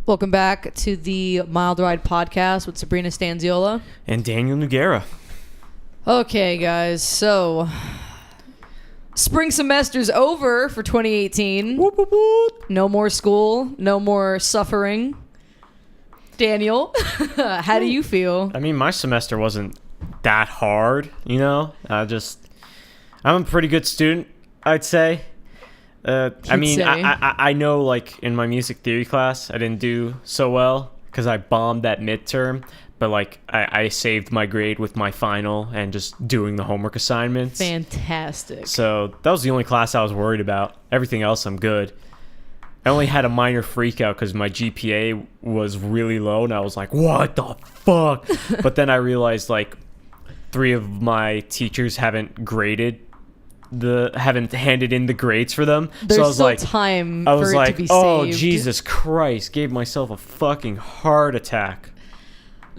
Welcome back to the Mild Ride podcast with Sabrina Stanziola. And Daniel Noguera. Okay, guys, so spring semester's over for 2018. Whoop, whoop, whoop. No more school, no more suffering. Daniel, how do you feel? I mean, my semester wasn't that hard, you know? I'm a pretty good student, I'd say. I know, like, in my music theory class, I didn't do so well because I bombed that midterm. But, like, I saved my grade with my final and just doing the homework assignments. Fantastic. So that was the only class I was worried about. Everything else, I'm good. I only had a minor freak out because my GPA was really low, and I was like, what the fuck? But then I realized, like, 3 of my teachers haven't handed in the grades for them. There's so I was still like, time I for was it like, to be oh, saved. Jesus Christ, gave myself a fucking heart attack.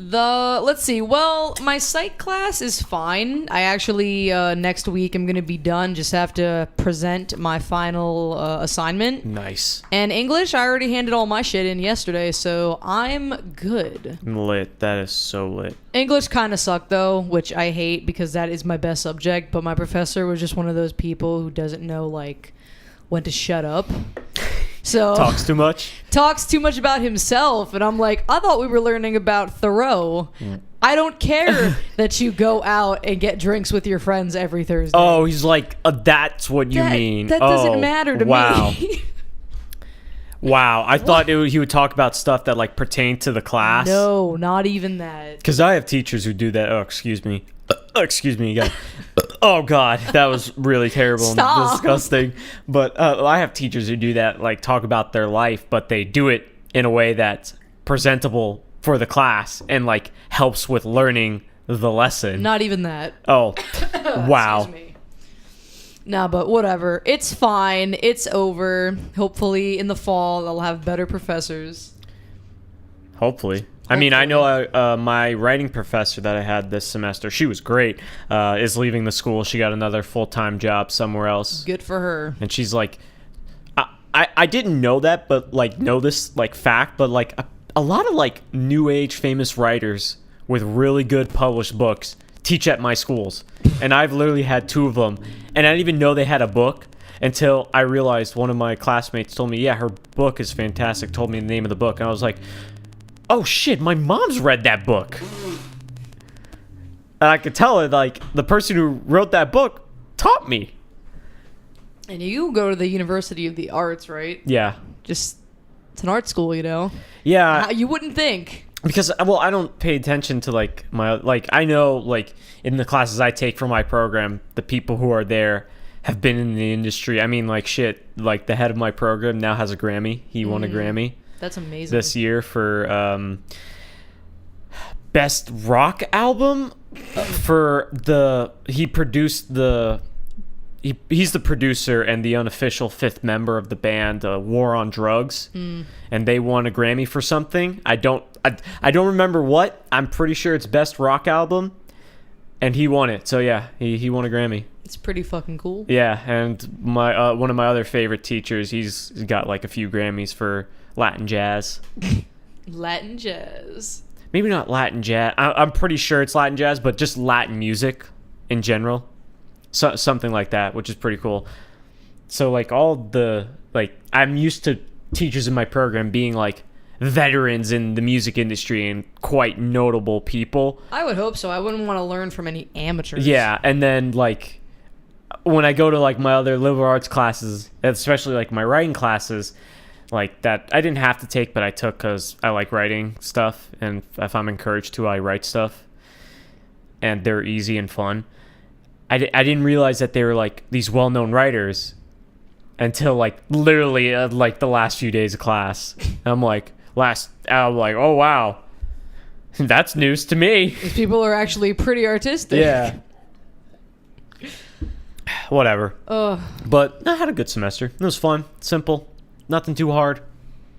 Let's see. Well, my psych class is fine. I actually, next week I'm going to be done. Just have to present my final assignment. Nice. And English, I already handed all my shit in yesterday, so I'm good. Lit. That is so lit. English kind of sucked, though, which I hate because that is my best subject, but my professor was just one of those people who doesn't know, like, when to shut up. So Talks too much? Talks too much about himself, and I'm like, I thought we were learning about Thoreau. I don't care that you go out and get drinks with your friends every Thursday. Oh, he's like, that's what you mean. That doesn't matter to me. Wow, I thought he would talk about stuff that, like, pertained to the class. No, not even that. Because I have teachers who do that. Oh, excuse me. Excuse me again. Oh, God, that was really terrible Stop. and disgusting. But I have teachers who do that, like, talk about their life, but they do it in a way that's presentable for the class and, like, helps with learning the lesson. Not even that. Oh, wow. Excuse me. No, but whatever. It's fine. It's over. Hopefully in the fall I'll have better professors. Hopefully. I mean, I know my writing professor that I had this semester, she was great, is leaving the school. She got another full-time job somewhere else. Good for her. And she's like, I didn't know that, but, like, know this, like, fact, but, like, a lot of, like, new age famous writers with really good published books teach at my schools. And I've literally had 2 of them. And I didn't even know they had a book until I realized one of my classmates told me, yeah, her book is fantastic, told me the name of the book. And I was like, oh shit, my mom's read that book. And I could tell it, like, the person who wrote that book taught me. And you go to the University of the Arts, right? Yeah. Just, it's an art school, you know? Yeah. You wouldn't think. Because, well, I don't pay attention to, like, I know, like, in the classes I take for my program, the people who are there have been in the industry. I mean, like, shit, like, the head of my program now has a Grammy. He won a Grammy. That's amazing. This year for best rock album he's the producer and the unofficial 5th member of the band War on Drugs, and they won a Grammy for something. I don't remember what. I'm pretty sure it's best rock album, and he won it. So yeah, he won a Grammy. It's pretty fucking cool. Yeah, and my one of my other favorite teachers, he's got like a few Grammys for Latin jazz. Latin jazz. Maybe not Latin jazz. I'm pretty sure it's Latin jazz, but just Latin music in general. So, something like that, which is pretty cool. So, like, I'm used to teachers in my program being, like, veterans in the music industry and quite notable people. I would hope so. I wouldn't want to learn from any amateurs. Yeah, and then, like, when I go to, like, my other liberal arts classes, especially, like, my writing classes, like, that I didn't have to take, but I took because I like writing stuff, and if I'm encouraged to, I write stuff, and they're easy and fun. I didn't realize that they were, like, these well-known writers until, like, literally, like, the last few days of class. I'm like, oh, wow. That's news to me. These people are actually pretty artistic. Yeah. Whatever. Ugh. But I had a good semester. It was fun. Simple. Nothing too hard.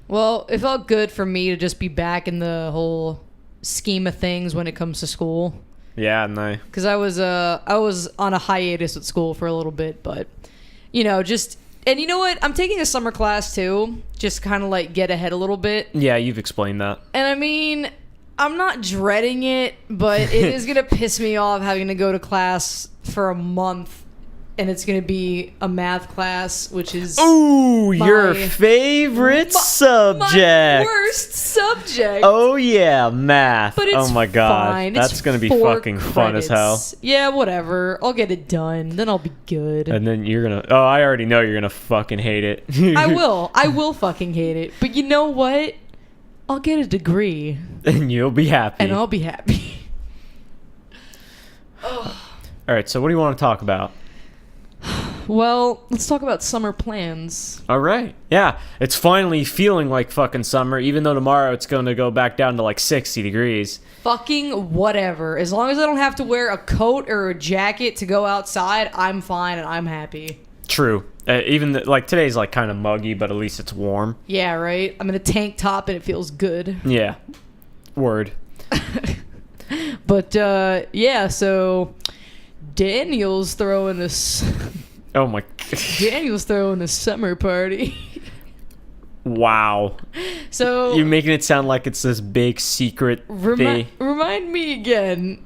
Well, it felt good for me to just be back in the whole scheme of things when it comes to school. Yeah, no. Because I was on a hiatus at school for a little bit, but, you know, just And you know what? I'm taking a summer class too, just kind of like get ahead a little bit. Yeah, you've explained that. And I mean, I'm not dreading it, but it is going to piss me off having to go to class for a month. And it's going to be a math class, which is Ooh, your favorite subject. my worst subject. Oh yeah, math. But it's oh my god, fine. that's It's gonna be 4 fucking fun as hell. credits. Yeah, whatever. I'll get it done. Then I'll be good. And then you're gonna. Oh, I already know you're gonna fucking hate it. I will. I will fucking hate it. But you know what? I'll get a degree. And you'll be happy. And I'll be happy. All right. So what do you want to talk about? Well, let's talk about summer plans. All right. Yeah, it's finally feeling like fucking summer, even though tomorrow it's going to go back down to like 60 degrees. Fucking whatever. As long as I don't have to wear a coat or a jacket to go outside, I'm fine and I'm happy. True. Like today's like kind of muggy, but at least it's warm. Yeah, right? I'm in a tank top and it feels good. Yeah. Word. But, yeah, so Daniel's throwing this... Oh my. Daniel's throwing a summer party. Wow. So You're making it sound like it's this big secret thing. remind me again.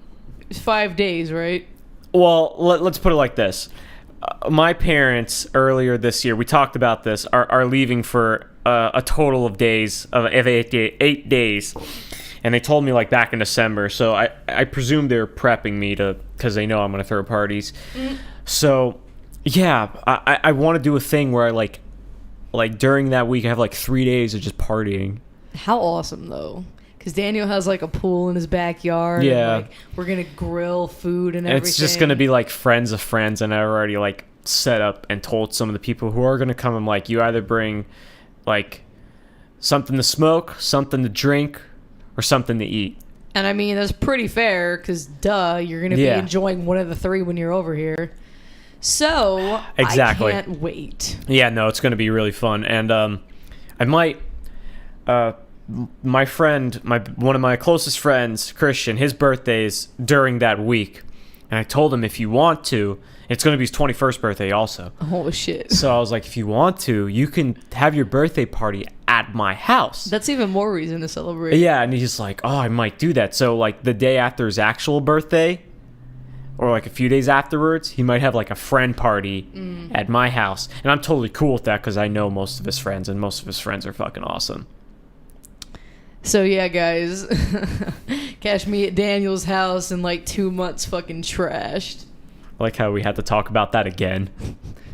5 days, right? Well, let's put it like this. My parents earlier this year, we talked about this, are leaving for a total of days of 8 days. And they told me like back in December. So I presume they're prepping me because they know I'm going to throw parties. So yeah, I want to do a thing where I like during that week I have like 3 days of just partying. How awesome though, because Daniel has like a pool in his backyard. Yeah, and, like, we're gonna grill food and everything. It's just gonna be like friends of friends, and I've already like set up and told some of the people who are gonna come. I'm like, you either bring like something to smoke, something to drink, or something to eat. And I mean that's pretty fair, because you're gonna be enjoying one of the 3 when you're over here. So exactly. I can't wait. Yeah, no, it's going to be really fun, and I might. My friend, one of my closest friends, Christian, his birthday is during that week, and I told him if you want to, it's going to be his 21st birthday also. Oh shit! So I was like, if you want to, you can have your birthday party at my house. That's even more reason to celebrate. Yeah, and he's like, oh, I might do that. So like the day after his actual birthday, or like a few days afterwards, he might have like a friend party at my house. And I'm totally cool with that because I know most of his friends, and most of his friends are fucking awesome. So yeah, guys, catch me at Daniel's house in like 2 months fucking trashed. I like how we had to talk about that again.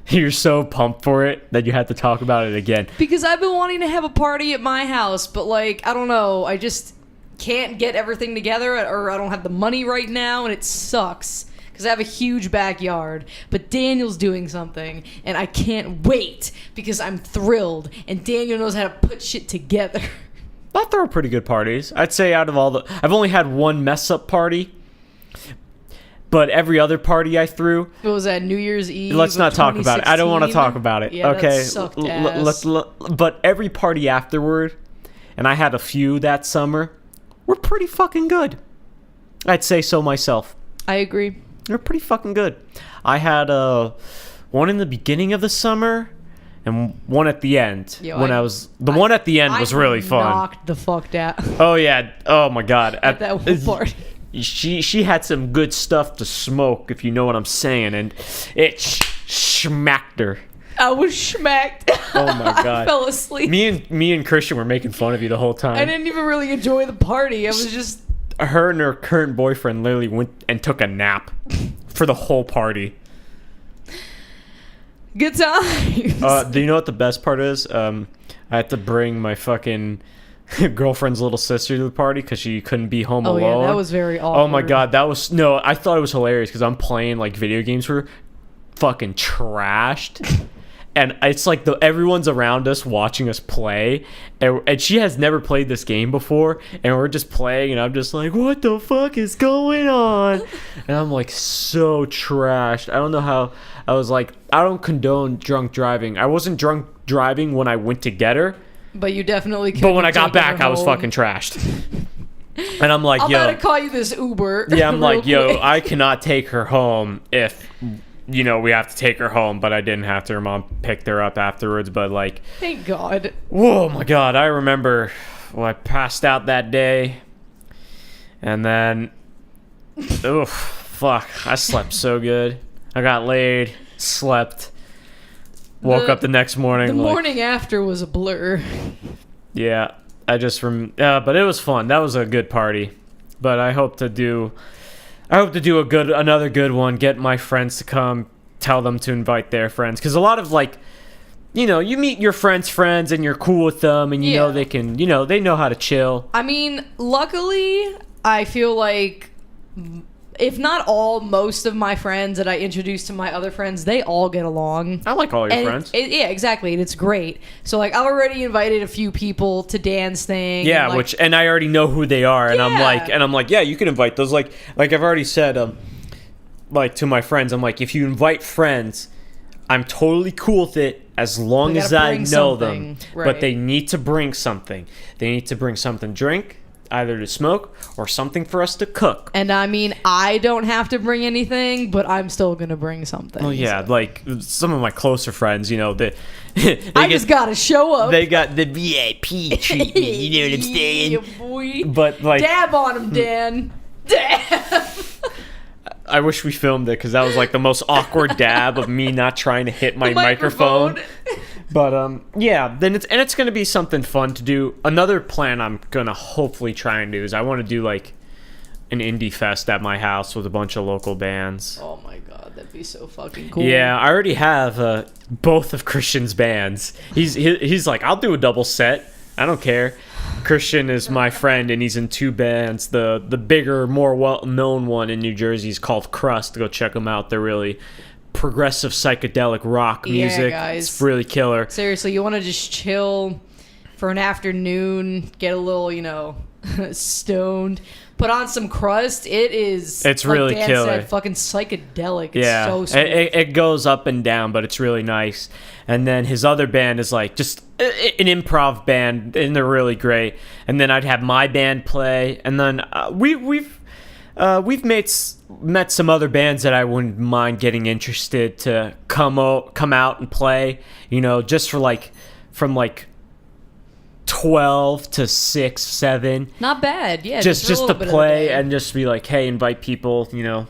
You're so pumped for it that you had to talk about it again. Because I've been wanting to have a party at my house, but like, I don't know, I just can't get everything together, or I don't have the money right now, and it sucks. Because I have a huge backyard, but Daniel's doing something, and I can't wait because I'm thrilled, and Daniel knows how to put shit together. I throw pretty good parties. I'd say out of all the... I've only had one mess-up party, but every other party I threw... What was that, New Year's Eve? Let's not talk about it. I don't want to talk about it. Yeah, okay? that sucked ass. But every party afterward, and I had a few that summer, were pretty fucking good. I'd say so myself. I agree. They're pretty fucking good. I had one in the beginning of the summer and one at the end. One at the end was really fun. Knocked the fuck out. Oh yeah. Oh my god. At that one party. She had some good stuff to smoke, if you know what I'm saying, and it schmacked her. I was schmacked. Oh my god. I fell asleep. Me and Christian were making fun of you the whole time. I didn't even really enjoy the party. I was just... Her and her current boyfriend literally went and took a nap for the whole party. Good times. Do you know what the best part is? I had to bring my fucking girlfriend's little sister to the party because she couldn't be home alone. Oh yeah, that was very awkward. Oh my god, I thought it was hilarious because I'm playing like video games for fucking trashed. And it's like everyone's around us watching us play, and she has never played this game before, and we're just playing, and I'm just like, what the fuck is going on? And I'm like so trashed. I don't know how. I was like, I don't condone drunk driving. I wasn't drunk driving when I went to get her, but you definitely could. But when I got back, I was fucking trashed. And I'm like, I'm about to call you this Uber. Yeah, I'm like, yo, I cannot take her home if you know, we have to take her home, but I didn't have to. Her mom picked her up afterwards, but like, Thank God. whoa, my God, I remember when I passed out that day, and then, oof, fuck, I slept so good. I got laid, slept, woke up the next morning. The like, morning after was a blur. yeah, I just but it was fun. That was a good party. But I hope to do another good one. Get my friends to come, tell them to invite their friends, because a lot of like, you know, you meet your friends' and you're cool with them, and you know Yeah. they can, you know, they know how to chill. I mean, luckily, I feel like, if not all, most of my friends that I introduce to my other friends, they all get along. I like all your And friends. yeah, exactly, and it's great. So like, I've already invited a few people to Dan's thing. Yeah, and, like, and I already know who they are, and Yeah. I'm like, yeah, you can invite those. Like I've already said, like to my friends, I'm like, if you invite friends, I'm totally cool with it as long They as gotta I bring know something, them. right. But they need to bring something. They need to bring something to drink, either to smoke or something for us to cook. And I mean, I don't have to bring anything, but I'm still gonna bring something. Oh yeah, so. like some of my closer friends, you know, they I just gotta show up. they got the VIP treatment. You know what I'm saying? Yeah, boy. But like, Dab on him, Dan. Dab. I wish we filmed it because that was like the most awkward dab of me not trying to hit my The microphone. But yeah, then it's gonna be something fun to do. Another plan I'm gonna hopefully try and do is I want to do like an indie fest at my house with a bunch of local bands. Oh my god, that'd be so fucking cool. Yeah, I already have both of Christian's bands. He's like, I'll do a double set. I don't care. Christian is my friend, and he's in two bands. The bigger, more well-known one in New Jersey is called Crust. Go check them out. They're really progressive psychedelic rock Yeah, music. guys. It's really killer. Seriously, you want to just chill for an afternoon, get a little, you know, stoned, put on some Crust. It's It's like really Dan killer. said, fucking psychedelic. It's Yeah, so smooth. it goes up and down, but it's really nice. And then his other band is like just an improv band, and they're really great. And then I'd have my band play, and then we've met some other bands that I wouldn't mind getting interested to come out and play. You know, just for like from like 12 to 6, 7. Not bad. Yeah, Just for a to little bit of the play day. and just be like, hey, invite people, you know,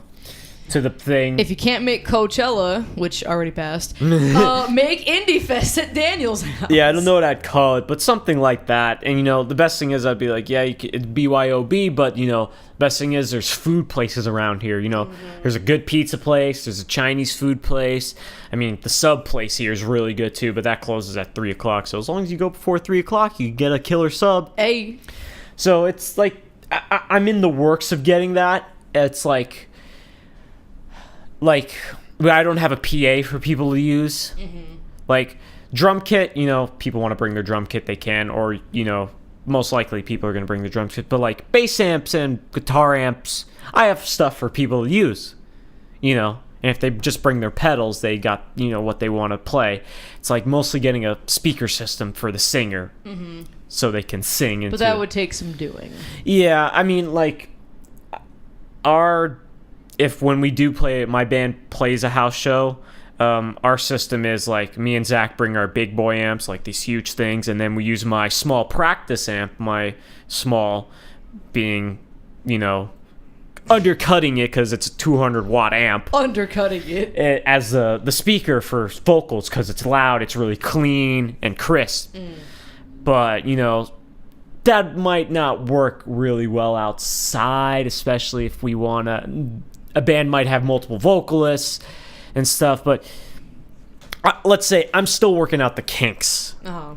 to the thing. If you can't make Coachella, which already passed, make Indie Fest at Daniel's house. Yeah, I don't know what I'd call it, but something like that. And, you know, the best thing is I'd be like, yeah, it's BYOB, but, you know, the best thing is there's food places around here. You know, there's a good pizza place. There's a Chinese food place. I mean, the sub place here is really good, too, but that closes at 3 o'clock. So as long as you go before 3 o'clock, you can get a killer sub. Hey, So it's like, I'm in the works of getting that. It's like I don't have a PA for people to use. Like drum kit, you know, people want to bring their drum kit, they can, or, you know, most likely people are going to bring their drum kit, but like bass amps and guitar amps, I have stuff for people to use, you know. And if they just bring their pedals, they got, you know, what they want to play. It's like mostly getting a speaker system for the singer so they can sing into but that would take some doing. Yeah, I mean, like, if when we do play, my band plays a house show, our system is like me and Zach bring our big boy amps, like these huge things, and then we use my small practice amp, my small being, you know, undercutting it because it's a 200-watt amp, Undercutting it. as the speaker for vocals because it's loud, it's really clean and crisp. But, you know, that might not work really well outside, especially if we want to. A band might have multiple vocalists and stuff, but let's say I'm still working out the kinks. Uh-huh.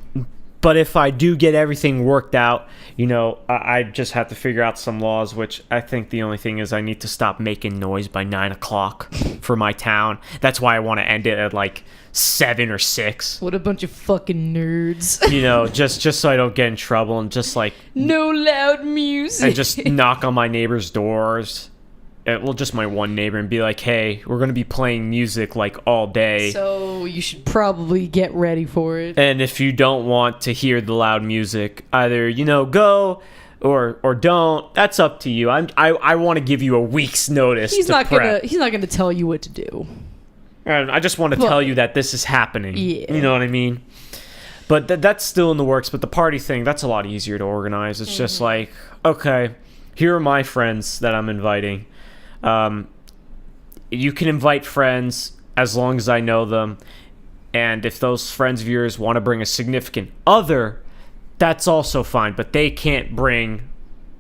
But if I do get everything worked out, you know, I just have to figure out some laws, which I think the only thing is I need to stop making noise by 9 o'clock for my town. That's why I want to end it at like 7 or 6. What a bunch of fucking nerds. You know, just so I don't get in trouble and just like No loud music. and just knock on my neighbors' doors. Well, just my one neighbor, and be like, hey, we're going to be playing music like all day. So you should probably get ready for it. And if you don't want to hear the loud music, either, you know, go or don't. That's up to you. I want to give you a week's notice He's to not prep. gonna tell you what to do. And I just want to Well, tell you that this is happening. yeah. You know what I mean? But that's still in the works. But the party thing, that's a lot easier to organize. It's just like, okay, here are my friends that I'm inviting. You can invite friends as long as I know them. And if those friends of yours want to bring a significant other, that's also fine. But they can't bring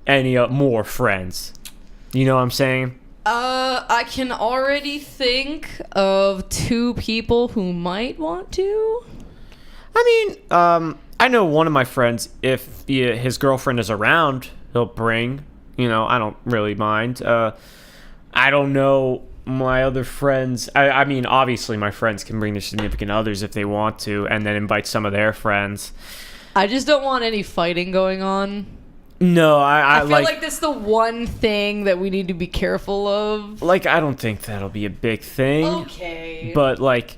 any more friends. You know what I'm saying? I can already think of 2 people who might want to. I mean, I know one of my friends, if his girlfriend is around, he'll bring. You know, I don't really mind. I don't know my other friends. I mean, obviously, my friends can bring their significant others if they want to, and then invite some of their friends. I just don't want any fighting going on. No, I feel like that's the one thing that we need to be careful of. Like, I don't think that'll be a big thing. Okay. But, like,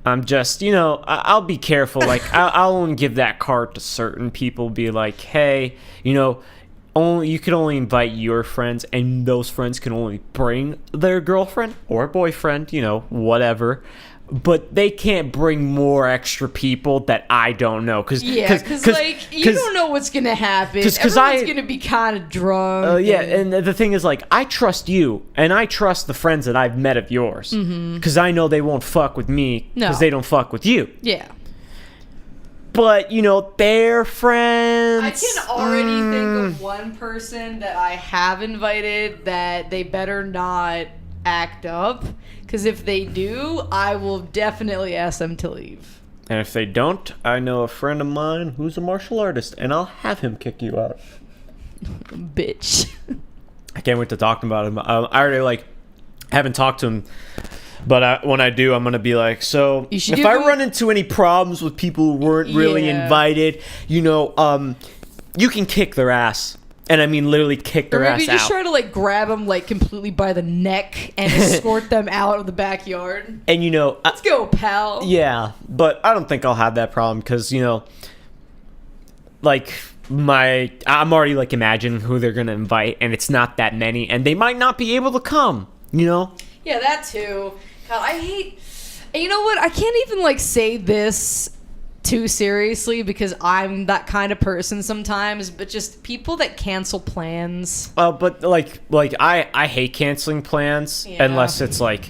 I'm just, you know, I'll be careful. Like, I'll only give that card to certain people. Be like, hey, you know, you can only invite your friends, and those friends can only bring their girlfriend or boyfriend, you know, whatever. But they can't bring more extra people that I don't know. Because like, you don't know what's going to happen. Everyone's going to be kind of drunk. Yeah, and the thing is, like, I trust you, and I trust the friends that I've met of yours. Because I know they won't fuck with me, because they don't fuck with you. Yeah. But, you know, their friends... I can already think of one person that I have invited that they better not act up. Because if they do, I will definitely ask them to leave. And if they don't, I know a friend of mine who's a martial artist, and I'll have him kick you out. Bitch. I can't wait to talk about him. I already, like, haven't talked to him, but when I do, I'm going to be like, so, if I run into any problems with people who weren't really invited, you know, you can kick their ass. And I mean, literally kick their ass out. Or maybe just try to, like, grab them, like, completely by the neck and escort them out of the backyard. And, you know... Let's go, pal. Yeah, but I don't think I'll have that problem because, you know, like, I'm already, like, imagining who they're going to invite, and it's not that many, and they might not be able to come, you know? Yeah, that too. God, I hate... And you know what? I can't even, like, say this too seriously because I'm that kind of person sometimes, but just people that cancel plans. But like I hate canceling plans unless it's like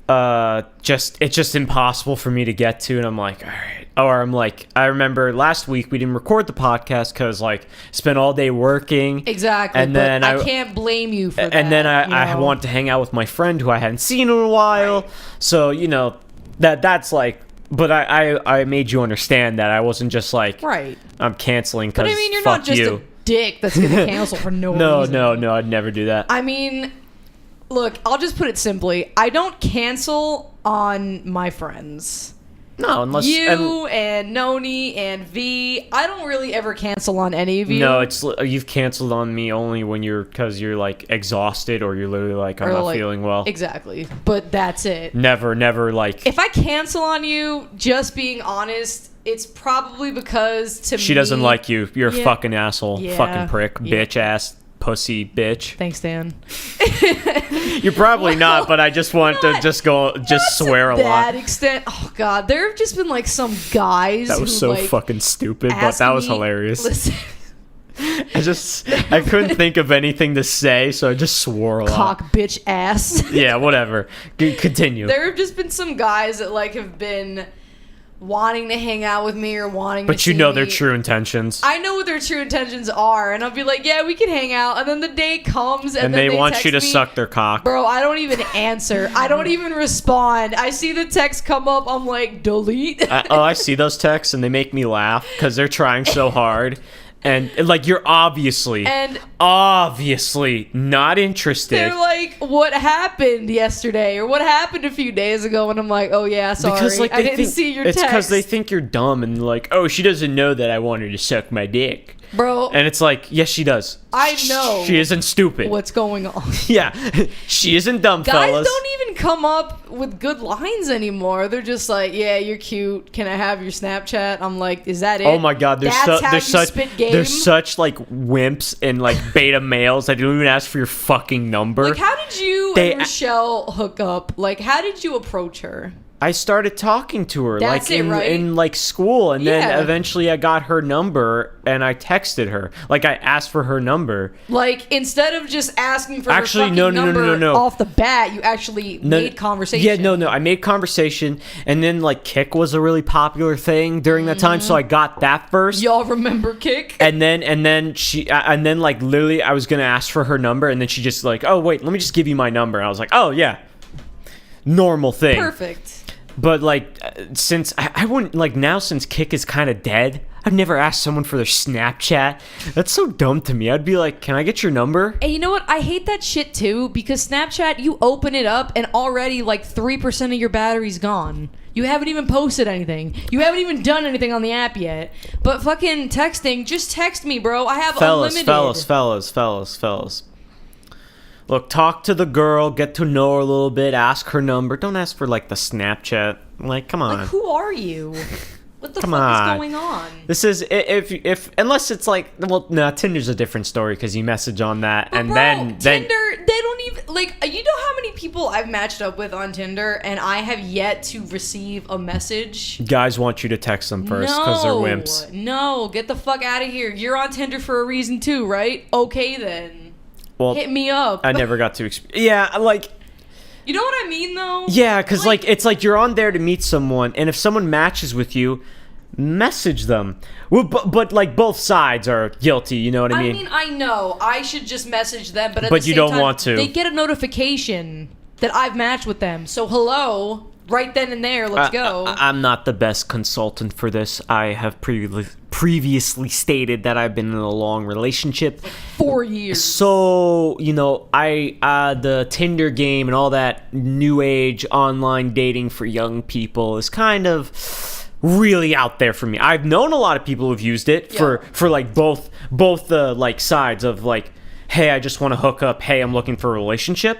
it's just impossible for me to get to, and I'm like, all right. Or I'm like, I remember last week we didn't record the podcast because like spent all day working. Exactly. And then I can't blame you for that. And then I want to hang out with my friend who I hadn't seen in a while. Right. So you know that's like. But I made you understand that I wasn't just like, right. I'm canceling because But I mean, you're not just a dick that's going to cancel for no reason. No, I'd never do that. I mean, look, I'll just put it simply. I don't cancel on my friends. No, unless you and Noni and V. I don't really ever cancel on any of you. No, it's you've canceled on me only when because you're like exhausted or you're literally like I'm not feeling well. Exactly, but that's it. Never like. If I cancel on you, just being honest, it's probably because she doesn't like you. You're a fucking asshole, fucking prick, bitch ass. Pussy bitch. Thanks, Dan. You're probably not, but I just want to just swear a lot. To that extent, oh god, there have just been like some guys. That was who, so like, fucking stupid, but that was hilarious. Listen. I couldn't think of anything to say, so I just swore a lot. Cock bitch ass. Yeah, whatever. Continue. There have just been some guys that like have been wanting to hang out with me or wanting but to you know see their me. true intentions. I know what their true intentions are, and I'll be like, yeah, we can hang out, and then the day comes and then they want text you to me, suck their cock. Bro, I don't even answer. I don't even respond. I see the text come up, I'm like, delete. I see those texts and they make me laugh because they're trying so hard. And like you're obviously not interested. They're like, what happened yesterday or what happened a few days ago? And I'm like, oh yeah, sorry, because, like, I didn't see your text. It's because they think you're dumb and like, oh, she doesn't know that I want her to suck my dick. Bro, And it's like, yes, she does. I know She isn't stupid. what's going on. Yeah, she isn't dumb, Guys fellas. don't even come up with good lines anymore. They're just like, yeah, you're cute. Can I have your Snapchat? I'm like, is that it? Oh my god, That's how you spit game? they're such like wimps and like beta males that don't even ask for your fucking number. Like, how did you They- and Rochelle hook up? Like, how did you approach her? I started talking to her That's like it, right? in like school, and Yeah. then eventually I got her number and I texted her. Like I asked for her number. Like, instead of just asking for Actually, her no, fucking no, no, number no, no. off the bat, you actually made conversation. Yeah, no. I made conversation, and then like Kik was a really popular thing during that time, so I got that first. Y'all remember Kik? And then she and then like literally I was gonna ask for her number, and then she just like, oh wait, let me just give you my number. And I was like, oh yeah, normal thing. Perfect. But like since I wouldn't like now since Kik is kind of dead, I've never asked someone for their Snapchat. That's so dumb to me. I'd be like, can I get your number? And you know what? I hate that shit too, because Snapchat, you open it up and already like 3% of your battery's gone. You haven't even posted anything. You haven't even done anything on the app yet. But fucking texting, just text me, bro. I have unlimited. Fellas. Look, talk to the girl, get to know her a little bit, ask her number. Don't ask for like the Snapchat. Like, come on. Like, who are you? What the Come fuck on. is going on? This is if unless it's like, well, no, Tinder's a different story because you message on that But and bro, then Tinder, they don't even like. You know how many people I've matched up with on Tinder, and I have yet to receive a message. guys want you to text them first because they're wimps. No, get the fuck out of here. You're on Tinder for a reason too, right? Okay then. Well, Hit me up. I never got to yeah, like You know what I mean, though? yeah, because like it's like you're on there to meet someone, and if someone matches with you, message them. Well, but like both sides are guilty. You know what I mean? I know. I should just message them, but at But the you same don't time, want to. They get a notification that I've matched with them. So hello, right then and there, let's go. I'm not the best consultant for this. I have previously stated that I've been in a long relationship. 4 years. So, you know, the Tinder game and all that new age online dating for young people is kind of really out there for me. I've known a lot of people who've used it for like both the like sides of like, hey, I just want to hook up. Hey, I'm looking for a relationship.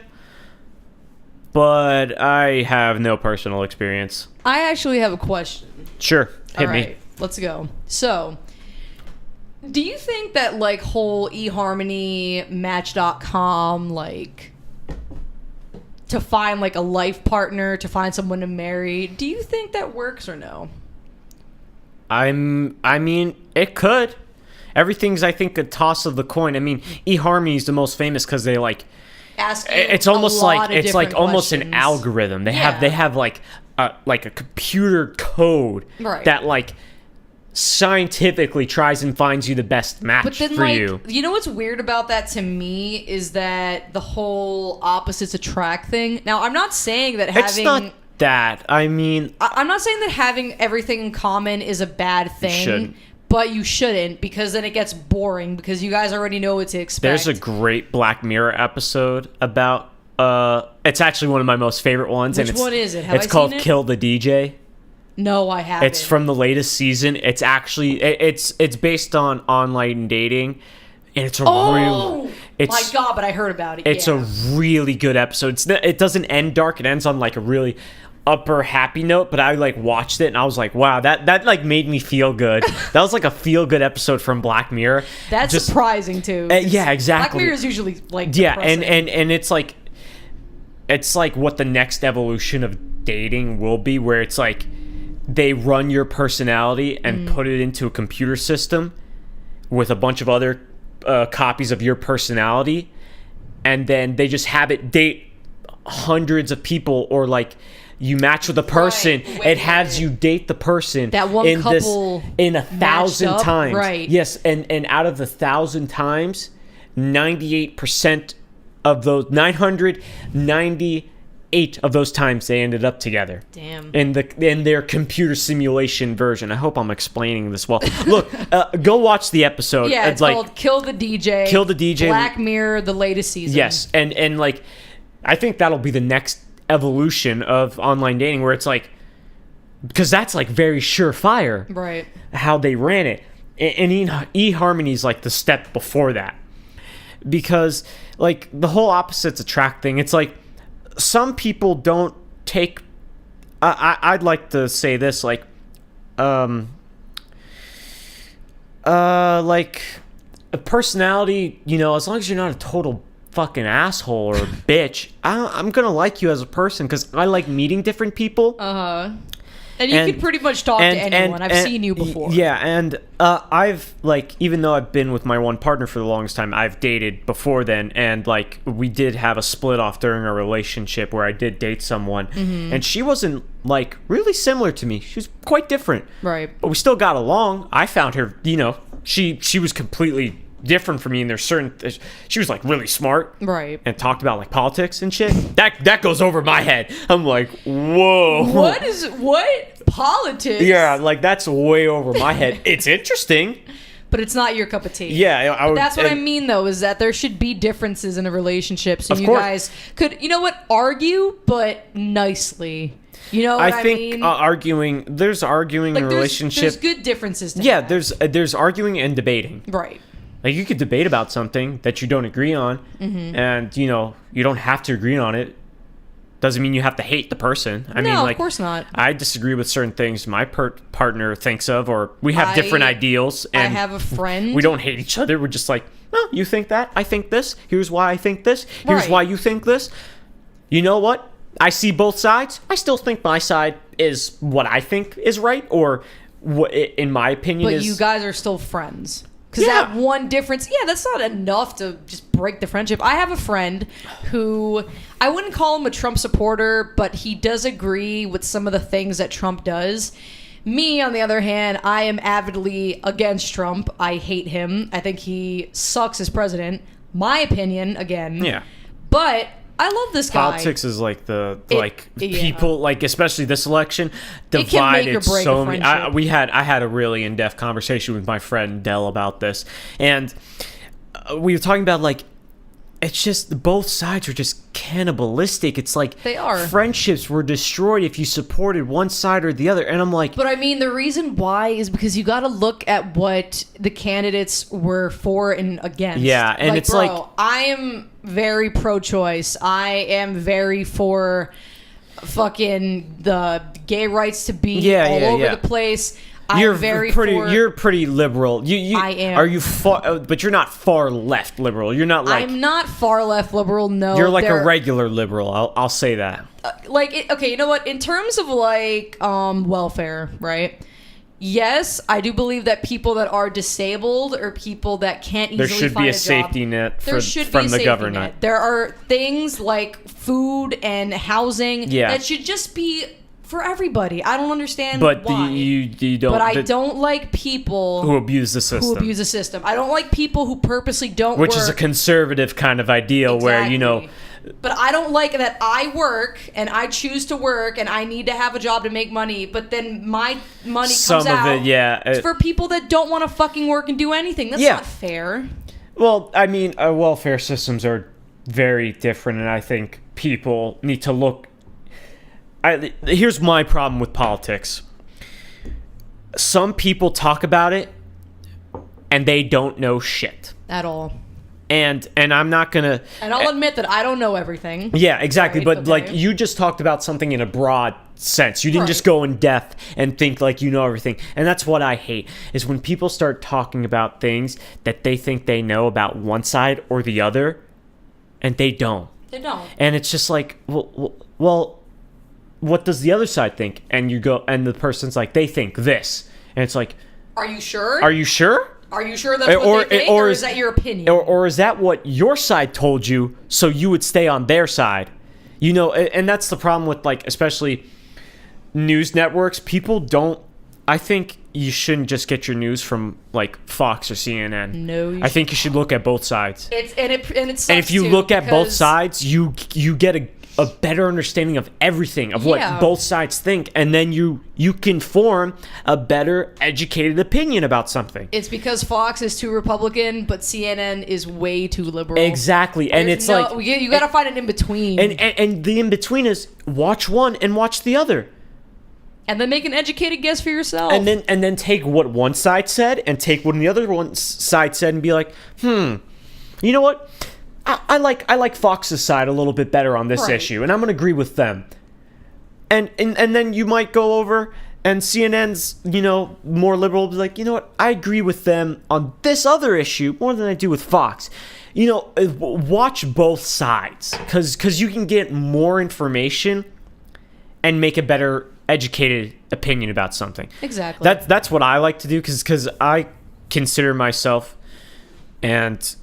But I have no personal experience. I actually have a question. Sure, hit All me. right, let's go. So, do you think that like whole eHarmony, Match.com, like to find like a life partner, to find someone to marry, do you think that works or no? I mean, it could. Everything's, I think, a toss of the coin. I mean, eHarmony is the most famous because they like. Ask you It's almost a lot like of it's like different almost an questions. algorithm. They Yeah. have like a computer code Right. that like scientifically tries and finds you the best match But then, for like, you. know what's weird about that to me is that the whole opposites attract thing. Now, I'm not saying that It's having not that. I mean, I'm not saying that having everything in common is a bad thing, shouldn't. but you shouldn't, because then it gets boring because you guys already know what to expect. there's a great Black Mirror episode about. It's actually one of my most favorite ones. Which and it's, one is it? Have it's I called seen it? Kill the DJ. No, I haven't. It's from the latest season. It's actually it's based on online dating, and it's a Oh it's my god! But I heard about it. it's yeah. a really good episode. It doesn't end dark. It ends on like a really upper happy note. But I like watched it and I was like, wow, that like made me feel good. That was like a feel good episode from Black Mirror. That's Just- surprising too. yeah, exactly. Black Mirror is usually like Yeah, depressing. and it's like what the next evolution of dating will be, where it's like they run your personality and put it into a computer system with a bunch of other copies of your personality, and then they just have it date hundreds of people, or like you match with a person, Right, it has you date the person That one in couple in 1,000 matched up, times. right. Yes, and out of the 1,000 times, 98% of those 998 of those times they ended up together. Damn. In their computer simulation version. I hope I'm explaining this well. Look, go watch the episode. Yeah, it's like called Kill the DJ. Kill the DJ. Black Mirror, the latest season. yes, and like I think that'll be the next evolution of online dating, where it's like, because that's like very surefire Right. how they ran it. and eHarmony's like the step before that, because like the whole opposites attract thing. It's like some people don't take. I'd like to say this like like a personality, you know, as long as you're not a total fucking asshole or a bitch, I'm gonna like you as a person because I like meeting different people. And you can pretty much talk to anyone. I've seen you before. Yeah, and I've, like, even though I've been with my one partner for the longest time, I've dated before then, and, like, we did have a split off during our relationship where I did date someone, and she wasn't, like, really similar to me. She was quite different. Right. But we still got along. I found her, you know, she was completely different from me, and there's certain she was like really smart, right, and talked about like politics and shit that goes over my head. I'm like, whoa, what politics? Yeah, like that's way over my head. It's interesting, but it's not your cup of tea. Yeah, that's what I mean though, is that there should be differences in a relationship, so you guys could, you know what, argue but nicely. You know what I think mean? There's arguing like in a relationship. There's good differences to have. There's arguing and debating. Right. Like, you could debate about something that you don't agree on, and, you know, you don't have to agree on it. Doesn't mean you have to hate the person. I mean, like, of course not. I disagree with certain things my partner thinks of, or we have different ideals. And I have a friend. We don't hate each other. We're just like, well, you think that, I think this. Here's why I think this. Here's why you think this. You know what? I see both sides. I still think my side is what I think is right, or what, in my opinion, is... But you guys are still friends. Because that one difference, that's not enough to just break the friendship. I have a friend who, I wouldn't call him a Trump supporter, but he does agree with some of the things that Trump does. Me, on the other hand, I am avidly against Trump. I hate him. I think he sucks as president. My opinion, again. Yeah. But... I love this guy. Politics is like people, like, especially this election, divided so many. I had a really in-depth conversation with my friend Dell about this, and we were talking about, like, it's just both sides are just cannibalistic. It's like they are. Friendships were destroyed if you supported one side or the other, and I'm like, but I mean, the reason why is because you got to look at what the candidates were for and against. Yeah, and it's like I am very pro-choice. I am very for fucking the gay rights to be all over the place. You're pretty liberal. I am. Are you far? But you're not far left liberal. You're not like. I'm not far left liberal. No. You're like a regular liberal. I'll say that. Okay, you know what? In terms of like welfare, right? Yes, I do believe that people that are disabled or people that can't easily find a job. There should be a safety net from the government. There are things like food and housing that should just be for everybody. I don't understand why. But you don't. But I don't like people who abuse the system. I don't like people who purposely don't work. Which is a conservative kind of ideal where, you know. But I don't like that I work and I choose to work and I need to have a job to make money, but then my money comes out. It's for people that don't want to fucking work and do anything. That's not fair. Well, I mean, welfare systems are very different, and I think people need to look. Here's my problem with politics. Some people talk about it, and they don't know shit at all. And I'm not gonna. And I'll admit that I don't know everything. Yeah, exactly. Right, but like, you just talked about something in a broad sense. You didn't just go in depth and think like you know everything. And that's what I hate, is when people start talking about things that they think they know about one side or the other, and they don't. They don't. And it's just like, well, what does the other side think? And you go, and the person's like, they think this, and it's like, are you sure? Are you sure? Are you sure that's what they think, or is that your opinion? Or is that what your side told you, so you would stay on their side? You know, and that's the problem with, like, especially news networks. People don't... I think you shouldn't just get your news from, like, Fox or CNN. No, I think you should look at both sides. And if you look at both sides, you get a better understanding of everything, of what both sides think, and then you can form a better educated opinion about something. It's because Fox is too Republican, but CNN is way too liberal. Exactly. And it's like, you gotta find an in-between. And the in-between is watch one and watch the other. And then make an educated guess for yourself. and then take what one side said and take what the other one side said and be like, you know what? I like Fox's side a little bit better on this Right. issue, and I'm gonna agree with them. And then you might go over and CNN's, more liberal, be like, you know what? I agree with them on this other issue more than I do with Fox. Watch both sides, because you can get more information and make a better educated opinion about something. Exactly. That's what I like to do, because I consider myself and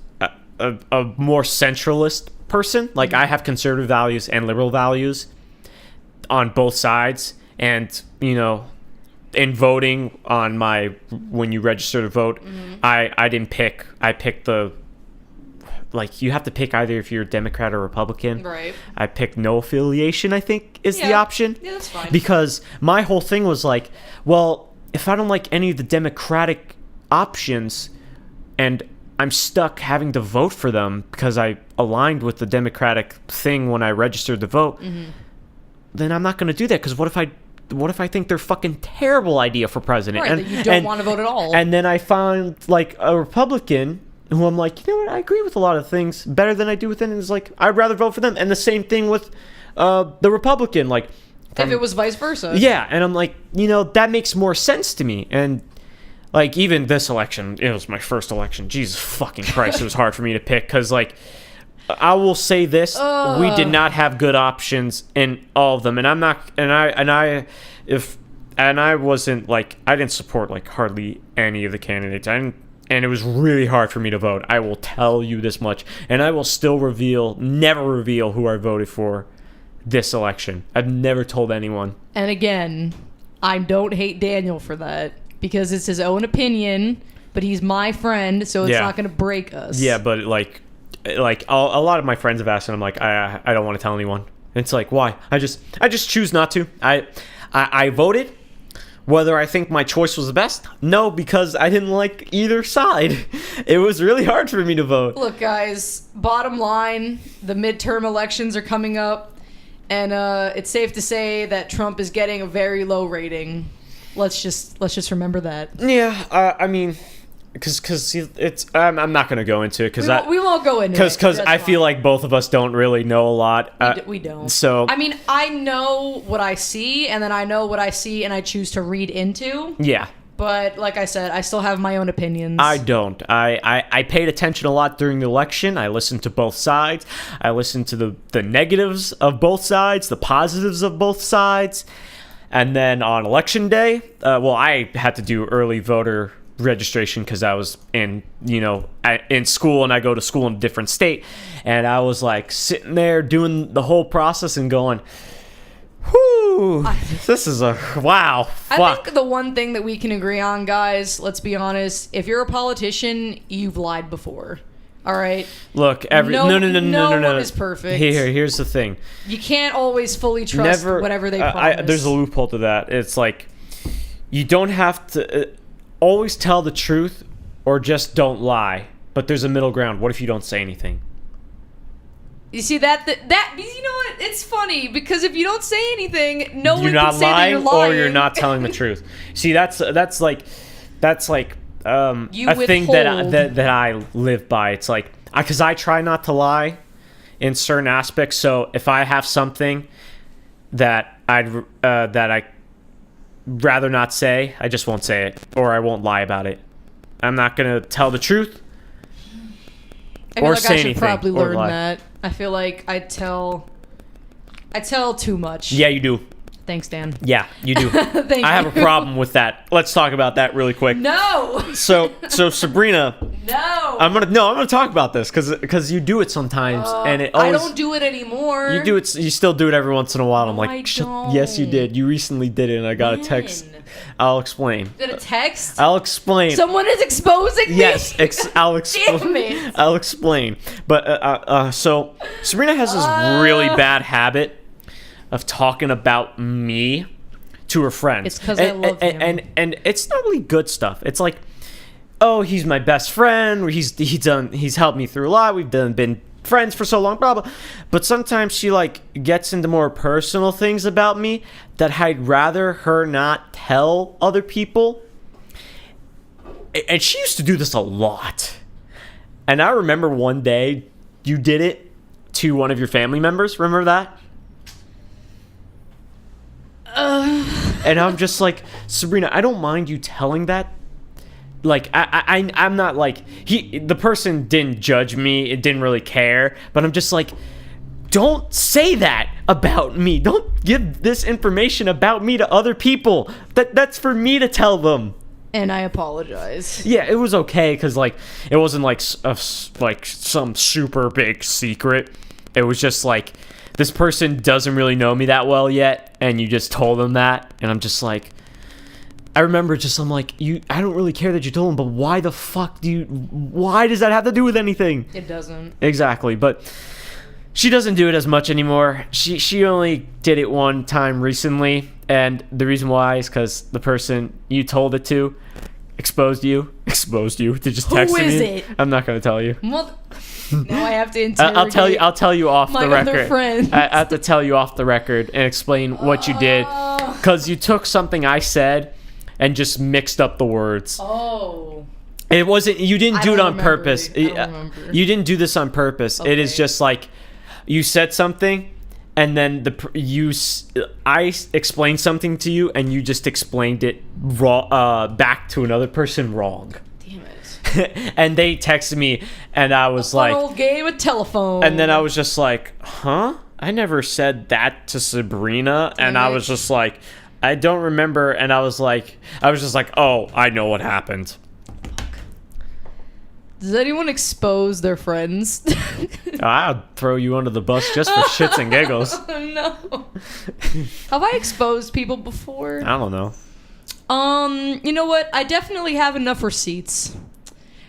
a more centralist person. Like, I have conservative values and liberal values on both sides, and in voting on when you register to vote, I didn't pick. I picked you have to pick either if you're a Democrat or Republican. Right. I picked no affiliation, I think, is the option. Yeah, that's fine. Because my whole thing was like, well, if I don't like any of the Democratic options and I'm stuck having to vote for them because I aligned with the Democratic thing when I registered to vote, then I'm not going to do that, because what if I think they're fucking terrible idea for president? Right, that you don't want to vote at all. And then I found like a Republican who I'm like, you know what, I agree with a lot of things better than I do with it, and it's like, I'd rather vote for them. And the same thing with the Republican, like, if it was vice versa. yeah, and I'm like, that makes more sense to me. And like, even this election, it was my first election. Jesus fucking Christ, it was hard for me to pick, because like, I will say this: we did not have good options in all of them, and I'm not, and I wasn't like, I didn't support like hardly any of the candidates. And it was really hard for me to vote. I will tell you this much, and I will still never reveal who I voted for this election. I've never told anyone. And again, I don't hate Daniel for that, because it's his own opinion, but he's my friend, so it's not going to break us. Yeah, but like a lot of my friends have asked, and I'm like, I don't want to tell anyone. And it's like, why? I just choose not to. I voted. Whether I think my choice was the best? No, because I didn't like either side. It was really hard for me to vote. Look, guys, bottom line, the midterm elections are coming up, and it's safe to say that Trump is getting a very low rating. Let's just remember that. Yeah, I mean, because it's I'm not gonna go into it, We won't go into it. because I feel like both of us don't really know a lot. We don't. So I mean, I know what I see, and then I know what I see, and I choose to read into. yeah. But like I said, I still have my own opinions. I don't. I paid attention a lot during the election. I listened to both sides. I listened to the negatives of both sides, the positives of both sides. And then on election day, I had to do early voter registration because I was in school, and I go to school in a different state. And I was like sitting there doing the whole process and going, whew, this is a wow. Fuck. I think the one thing that we can agree on, guys, let's be honest, if you're a politician, you've lied before. All right? Look, No no. one is perfect. Here's the thing. You can't always fully trust whatever they promise. There's a loophole to that. It's like, you don't have to always tell the truth or just don't lie. But there's a middle ground. What if you don't say anything? You see that you know what? It's funny because if you don't say anything, no You're one not can say that lying, you're lying, or you're not telling the truth. See, that's like You a thing withhold. that I live by. It's like, because I try not to lie in certain aspects. So if I have something that I'd rather not say, I just won't say it, or I won't lie about it. I'm not gonna tell the truth. I feel or like say I should anything, probably or learn lie. that. I feel like I tell too much. Yeah, you do. Thanks, Dan. Yeah, you do. Thank I have a you. problem with that. Let's talk about that really quick. No. So Sabrina, No. I'm gonna talk about this because you do it sometimes, and it I always don't do it anymore. you do it. You still do it every once in a while. I'm No, like, I yes, you don't. did. You recently did it, and I got a When? text. I'll explain. Did a text? I'll explain. Someone is exposing me. Yes, I'll explain. Damn it. I'll explain. But so Sabrina has this really bad habit of talking about me to her friends. It's 'cause I love him. And it's not really good stuff. It's like, oh, he's my best friend. He's helped me through a lot. We've been friends for so long, blah blah. But sometimes she like gets into more personal things about me that I'd rather her not tell other people. And she used to do this a lot. And I remember one day you did it to one of your family members. Remember that? And I'm just like, Sabrina, I don't mind you telling that. Like, I'm not like, the person didn't judge me. It didn't really care. But I'm just like, don't say that about me. Don't give this information about me to other people. That's for me to tell them. And I apologize. Yeah, it was okay because like it wasn't like like some super big secret. It was just like this person doesn't really know me that well yet, and you just told them that, and I'm just like, I remember just I'm like, I don't really care that you told them, but why the fuck why does that have to do with anything? It doesn't. Exactly, but she doesn't do it as much anymore. She only did it one time recently, and the reason why is because the person you told it to exposed you to just text me. Who is it? I'm not gonna tell you. Now I have to interrogate. I'll tell you off my the record. other friends. I have to tell you off the record and explain what you did, because you took something I said and just mixed up the words. Oh. It wasn't. You didn't do it on purpose. I don't remember. You didn't do this on purpose. It is Okay. just like you said something, and then I explained something to you, and you just explained it wrong, back to another person wrong. Damn it. And they texted me, and I was Fun like, old game of telephone. and then I was just like, huh? I never said that to Sabrina, and I was just like, I don't remember, and I was just like, oh, I know what happened. Does anyone expose their friends? I'll throw you under the bus just for shits and giggles. Oh, no. Have I exposed people before? I don't know. You know what? I definitely have enough receipts.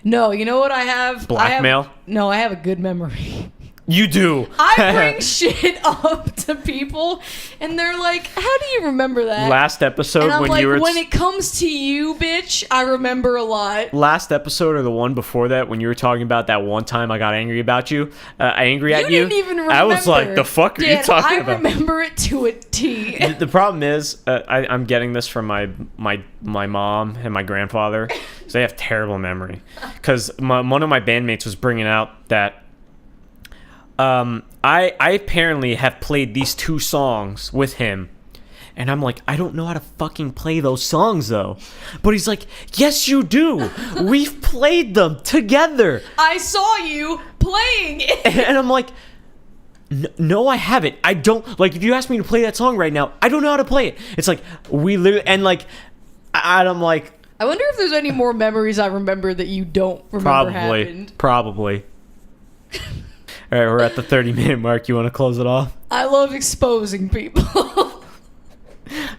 No, you know what I have? Blackmail? I have a good memory. You do. I bring shit up to people, and they're like, "How do you remember that?" Last episode and I'm when like, you were when it comes to you, bitch, I remember a lot. last episode or the one before that when you were talking about that one time I got angry about you, angry at you. You didn't even remember. I was like, the fuck are you Dan, talking I about? remember it to a T. The problem is, I'm getting this from my mom and my grandfather. So they have terrible memory. Because one of my bandmates was bringing out that I apparently have played these two songs with him. And I'm like, I don't know how to fucking play those songs, though. But he's like, yes, you do. We've played them together. I saw you playing it. And I'm like, no, I haven't. I don't. Like, if you ask me to play that song right now, I don't know how to play it. It's like, we literally, and like, I'm like, I wonder if there's any more memories I remember that you don't remember happened. Probably. All right, we're at the 30-minute mark. You want to close it off? I love exposing people.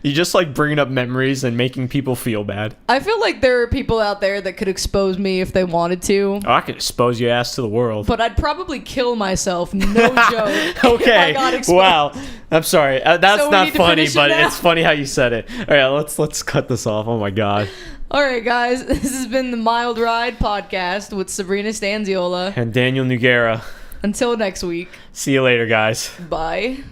You just like bringing up memories and making people feel bad. I feel like there are people out there that could expose me if they wanted to. Oh, I could expose your ass to the world. But I'd probably kill myself, no joke. Okay. If I got exposed. Wow. I'm sorry. That's So we not need to funny, finish it but now? it's funny how you said it. All right, let's cut this off. Oh my god. All right, guys. This has been the Mild Ride podcast with Sabrina Stanziola. And Daniel Nugera. Until next week. See you later, guys. Bye.